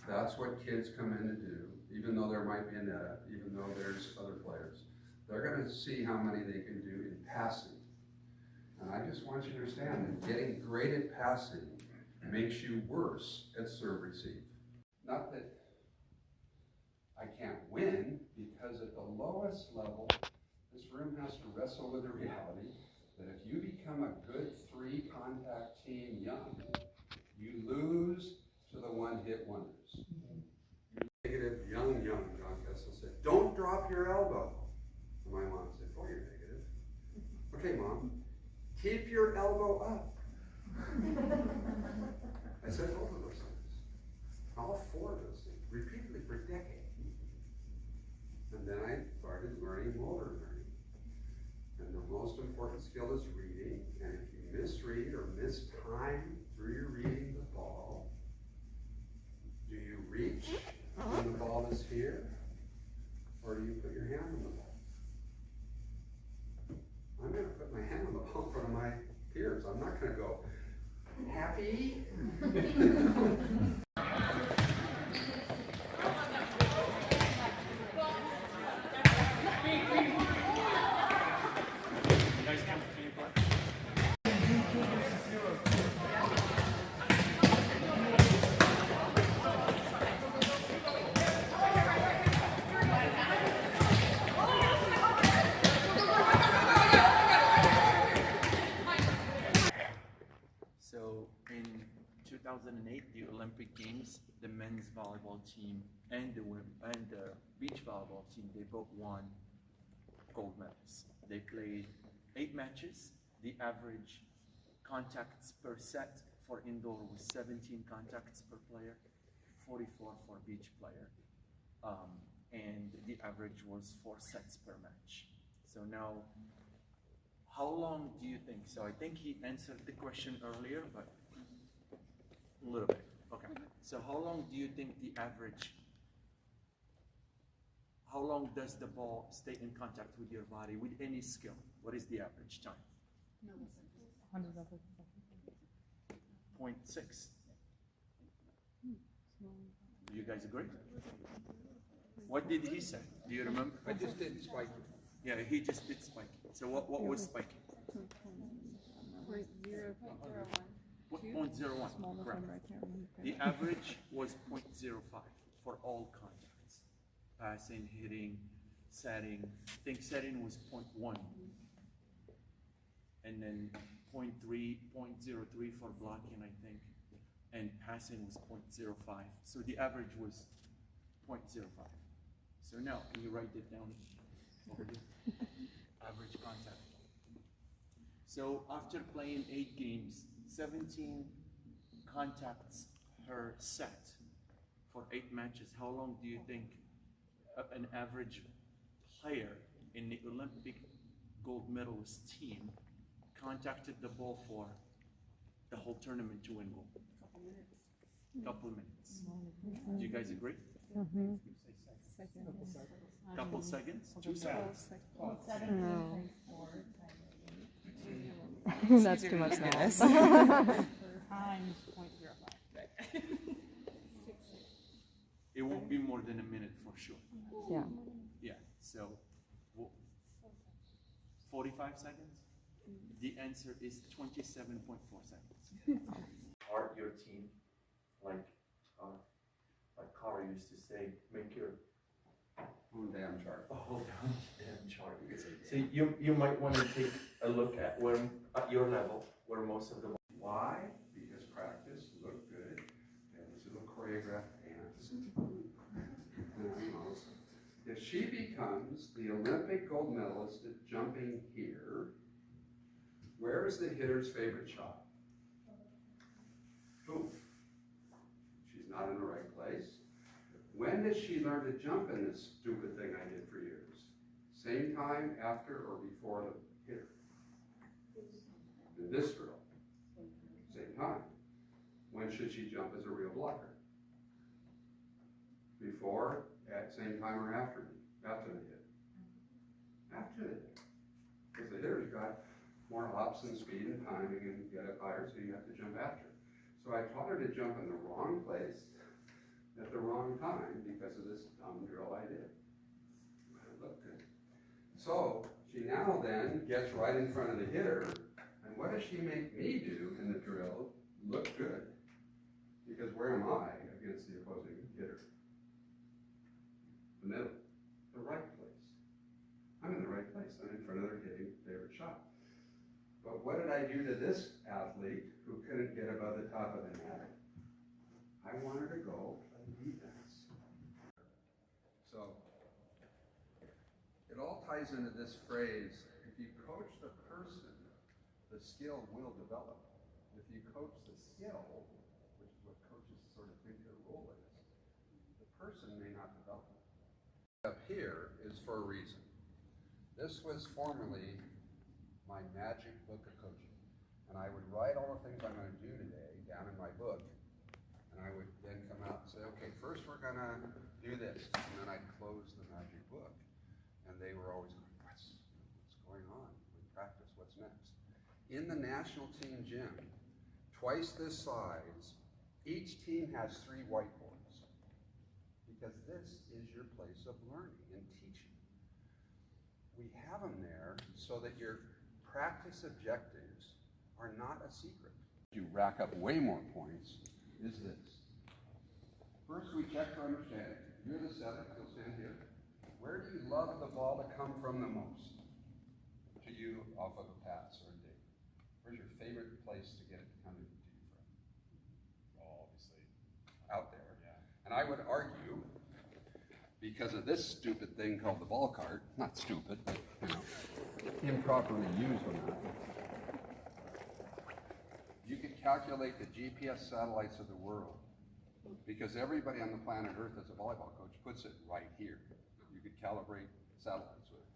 That's what kids come in to do, even though there might be a net, even though there's other players. They're gonna see how many they can do in passing. And I just want you to understand that getting great at passing makes you worse at serve receive. Not that I can't win, because at the lowest level, this room has to wrestle with the reality that if you become a good 3-contact team young, you lose to the one-hit wonders. Negative young John Kessel said, don't drop your elbow. And my mom said, oh, you're negative. Okay, Mom, keep your elbow up. I said both of those things. All 4 of those things, repeatedly for decades. And then I started learning motor learning. And the most important skill is reading. And if you misread or mistime through your reading the ball, do you reach when the ball is here? Or do you put your hand on the ball? I'm going to put my hand on the ball in front of my peers. I'm not going to go, happy? So in 2008, the Olympic Games, the men's volleyball team and the beach volleyball team, they both won gold medals. They played 8 matches. The average contacts per set for indoor was 17 contacts per player, 44 for beach player. And the average was 4 sets per match. So now, how long do you think? So I think he answered the question earlier, but a little bit. Okay. So how long do you think the average, how long does the ball stay in contact with your body with any skill? What is the average time? 0.6. Do you guys agree? What did he say? Do you remember? I just did spiking. Yeah, he just did spiking. So what was spiking? 0.01. Correct. The average was 0.05 for all contacts. Passing, hitting, setting. I think setting was 0.1. And then 0.3, 0.03 for blocking, I think. And passing was 0.05. So the average was 0.05. So now, can you write it down over here? Average contact. So after playing 8 games, 17 contacts per set for 8 matches, how long do you think an average player in the Olympic gold medalist team contacted the ball for the whole tournament to win gold? Couple minutes. Do you guys agree? Couple seconds? 2 seconds. No. That's too much noise. Times 0.05. It won't be more than a minute for sure. Yeah. Yeah, so 45 seconds? The answer is 27.4 seconds. Part your team, like Carl used to say, make your own damn chart. whole damn chart. So you might want to take a look at where at your level, where most of the Why? Because practice looked good. They had these little choreographed dance. If she becomes the Olympic gold medalist at jumping here, where is the hitter's favorite shot? Boom. She's not in the right place. When did she learn to jump in this stupid thing I did for years? Same time, after, or before the hitter? In this drill. Same time. When should she jump as a real blocker? Before, at same time, or after the hit? After the hit. Because the hitter's got more hops and speed and timing and get up higher, so you have to jump after. So I taught her to jump in the wrong place at the wrong time because of this dumb drill I did. But it looked good. So she now then gets right in front of the hitter, and what does she make me do in the drill? Look good. Because where am I against the opposing hitter? The middle, the right place. I'm in the right place. I'm in front of their hitting favorite shot. But what did I do to this athlete who couldn't get above the top of the net? I wanted to go play defense. So, it all ties into this phrase, if you coach the person, the skill will develop. If you coach the skill, which is what coaches sort of think their role is, the person may not develop. Up here is for a reason. This was formerly my magic book of coaching. And I would write all the things I'm going to do today down in my book. And I would then come out and say, okay, first we're going to do this. And then I'd close the magic book. And they were always going, what's going on? We practice, what's next? In the national team gym, twice this size, each team has 3 whiteboards. Because this is your place of learning and teaching. We have them there so that your practice objectives are not a secret. You rack up way more points is this. First we check for understanding. You're the setter, you'll stand here. Where do you love the ball to come from the most? To you off of a pass or a dig. Where's your favorite place to get it to come to you from? Oh, obviously. Out there. Yeah. And I would argue, because of this stupid thing called the ball cart, not stupid, but improperly used on that, you could calculate the GPS satellites of the world, because everybody on the planet Earth as a volleyball coach puts it right here. You could calibrate satellites with it.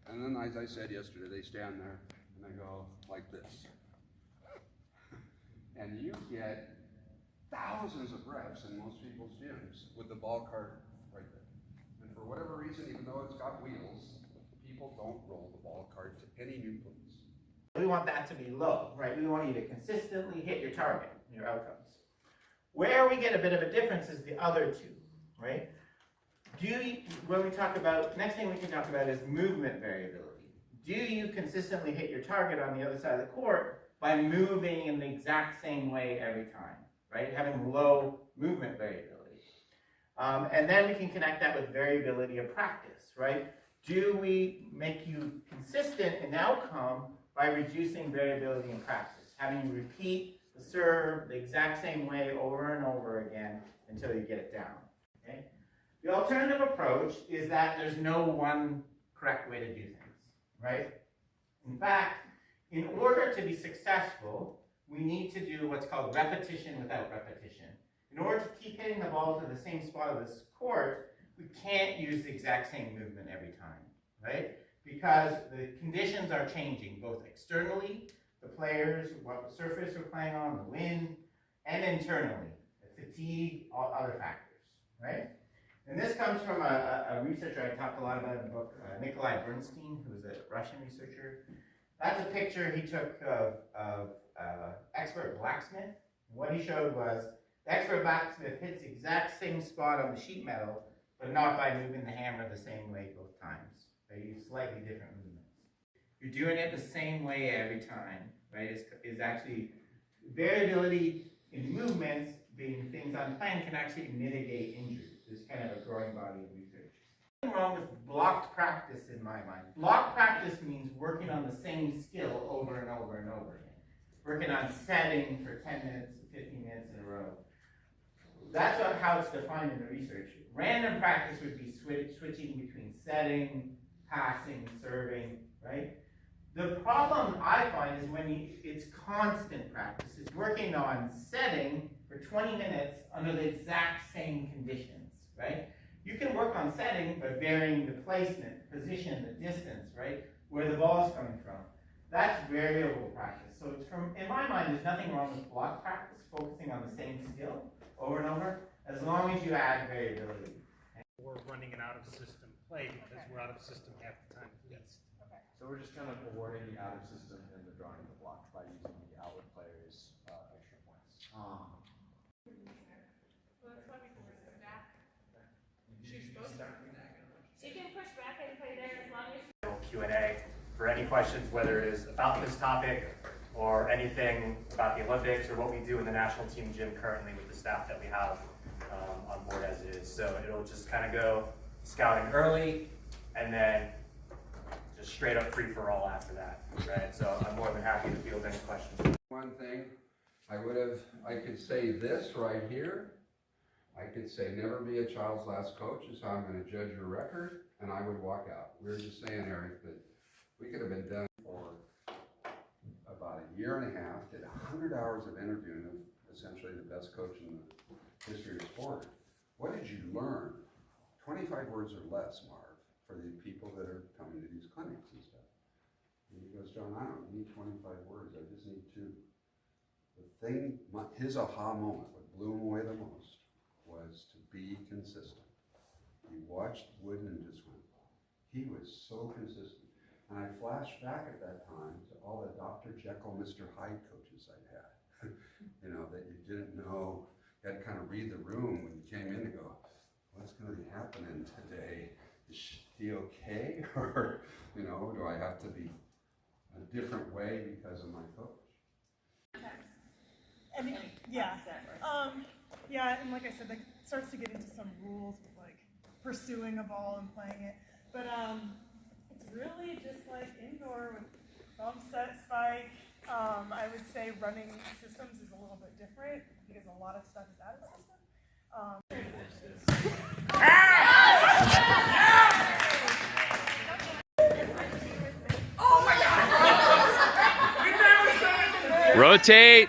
And then, as I said yesterday, they stand there and they go like this. And you get thousands of reps in most people's gyms with the ball cart right there. And for whatever reason, even though it's got wheels, people don't roll the ball cart to any new place. We want that to be low, right? We want you to consistently hit your target, your outcomes. Where we get a bit of a difference is the other two, right? When we talk about, next thing we can talk about is movement variability. Do you consistently hit your target on the other side of the court by moving in the exact same way every time, right? Having low movement variability. And then we can connect that with variability of practice, right? Do we make you consistent in outcome by reducing variability in practice? Having you repeat the serve the exact same way over and over again until you get it down, okay? The alternative approach is that there's no one correct way to do things, right? In fact, in order to be successful, we need to do what's called repetition without repetition. In order to keep hitting the ball to the same spot of this court, we can't use the exact same movement every time, right? Because the conditions are changing, both externally, the players, what surface we're playing on, the wind, and internally, the fatigue, all other factors, right? And this comes from a researcher I talked a lot about in the book, Nikolai Bernstein, who was a Russian researcher. That's a picture he took of expert blacksmith. What he showed was the expert blacksmith hits the exact same spot on the sheet metal, but not by moving the hammer the same way both times. They use slightly different movements. You're doing it the same way every time, right? Is actually variability in movements, being things unplanned, can actually mitigate injury. There's kind of a growing body of research. Nothing wrong with blocked practice in my mind. Blocked practice means working on the same skill over and over and over again. Working on setting for 10 minutes, 15 minutes in a row. That's how it's defined in the research. Random practice would be switching between setting, passing, serving, right? The problem I find is when it's constant practice. It's working on setting for 20 minutes under the exact same conditions, right? You can work on setting, but varying the placement, position, the distance, right? Where the ball is coming from. That's variable practice. So in my mind, there's nothing wrong with block practice, focusing on the same skill over and over, as long as you add variability. We're running an out-of-system play because we're out of system half the time at least. Okay. So we're just kind of awarding the out of system and the drawing of the block by using the outward players' extra points. Well, that's why we can Q&A for any questions, whether it is about this topic or anything about the Olympics or what we do in the national team gym currently with the staff that we have on board as it is. So it'll just kind of go scouting early and then just straight up free for all after that, right? So I'm more than happy to field any questions. One thing, I could say this right here. I could say, never be a child's last coach is how I'm gonna judge your record, and I would walk out. We were just saying, Eric, that we could have been done for about a year and a half, did 100 hours of interviewing of essentially the best coach in the history of sport. What did you learn? 25 words or less, Marv, for the people that are coming to these clinics and stuff. And he goes, John, I don't need 25 words, I just need 2. The thing, his aha moment, what blew him away the most, was to be consistent. He watched Wooden and just went, he was so consistent. And I flashed back at that time to all the Dr. Jekyll, Mr. Hyde coaches I'd had. You know, that you didn't know, you had to kind of read the room when you came in and go, what's going to be happening today? Is he okay? Or, you know, do I have to be a different way because of my coach? And yeah, yeah, and like I said, that starts to get into some rules with like pursuing a ball and playing it. But it's really just like indoor with bump set spike. I would say running systems is a little bit different because a lot of stuff is out of system. Rotate.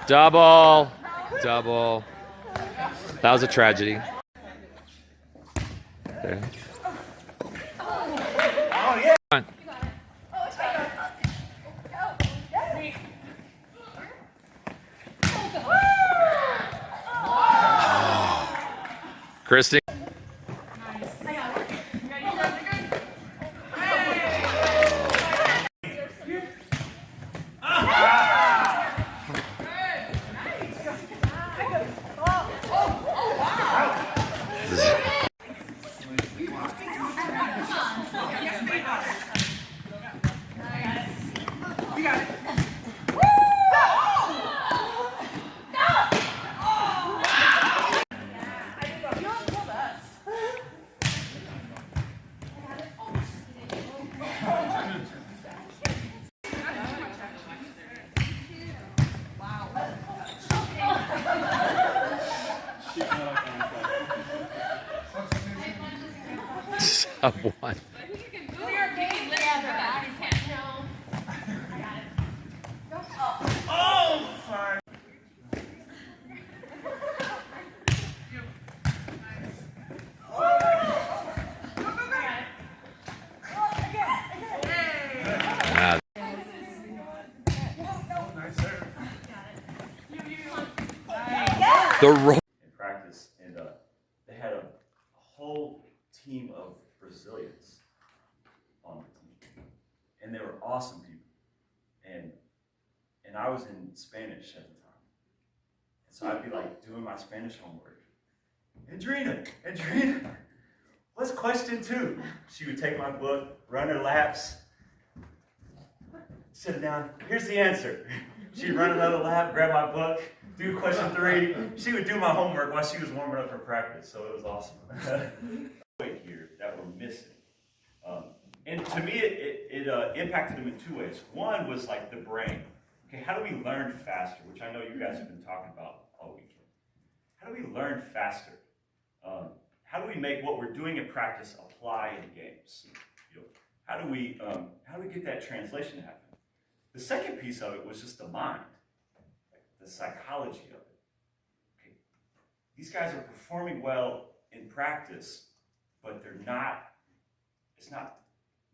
Double. Double. That was a tragedy. There. Oh, yeah. Come on. Christy. One. The in practice, and they had a whole team of Brazilians on the team, and they were awesome people. And I was in Spanish at the time, and so I'd be like doing my Spanish homework. Andrina, what's question 2? She would take my book, run her laps, sit down. Here's the answer. She'd run another lap, grab my book, do question 3. She would do my homework while she was warming up for practice, so it was awesome. Here that we're missing. And to me, it impacted them in 2 ways. One was like the brain. Okay, how do we learn faster? Which I know you guys have been talking about all weekend. How do we learn faster? How do we make what we're doing in practice apply in games? You know, how do we get that translation to happen? The second piece of it was just the mind, the psychology of it. Okay, these guys are performing well in practice, but they're not. It's not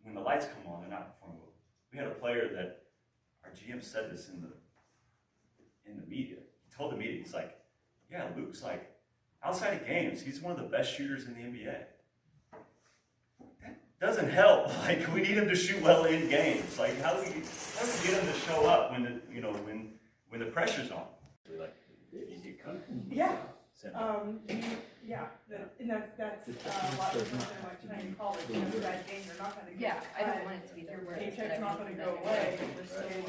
when the lights come on, they're not performing well. We had a player that our GM said this in the media. He told the media, he's like, "Yeah, Luke's like outside of games, he's one of the best shooters in the NBA." That doesn't help. Like, we need him to shoot well in games. Like, how do we get him to show up when the pressure's on? Like, Yeah. Send Yeah, and that's a lot of things in like Chinese college, you know, that game, you're not gonna get. Yeah, I don't cut. want it to be the Your worst, paycheck's but I not want gonna go that away, to and,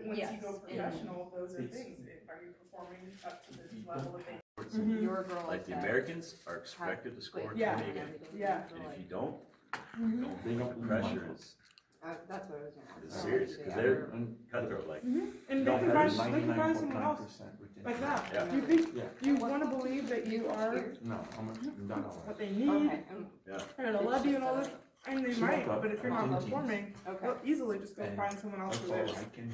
once Yes. you go professional, those are things, are you performing up to the level that they? Your girl Like the that Americans are expected to score Yeah. 20 a game. Yeah. And if you don't, the pressure is That's what I was gonna ask. serious, because they're cutthroat like. And they can find someone else like that. Yeah. Do you think, do you wanna believe that you are No, I'm done what they need, Okay, Yeah. and gonna love you and all this? I mean, they might, but if you're not performing, okay. they'll easily just go find someone else who is. I can.